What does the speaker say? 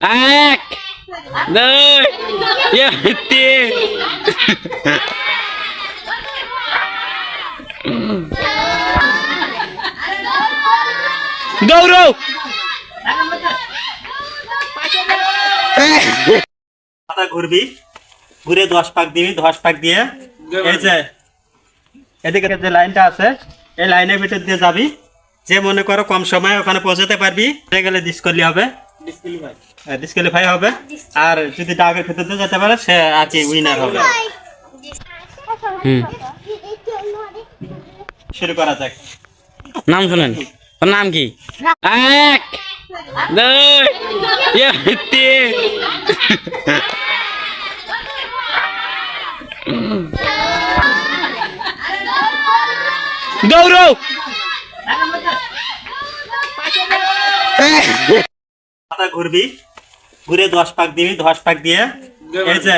এক দুই তিন দৌড়ো ঘুরবি, ঘুরে 10 পাক দিবি, 10 পাক দিয়ে এই যে এদিকে যে লাইনটা আছে এই লাইনের ভিতর দিয়ে যাবি। যে মনে করো কম সময়ে ওখানে পৌঁছাতে পারবি হয়ে গেলে ডিসকলি হবে, ডিসকলিফাই হবে। আর যদি ডাকের ভিতর দিয়ে যেতে পারে সে আছে উইনার হবে। শুরু করা যাক। নাম শুনেন, তোর নাম কি? এক দুই তিন দৌড়ো ঘুরবি, ঘুরে 10 পাক দিবি, 10 পাক দিয়ে এই যে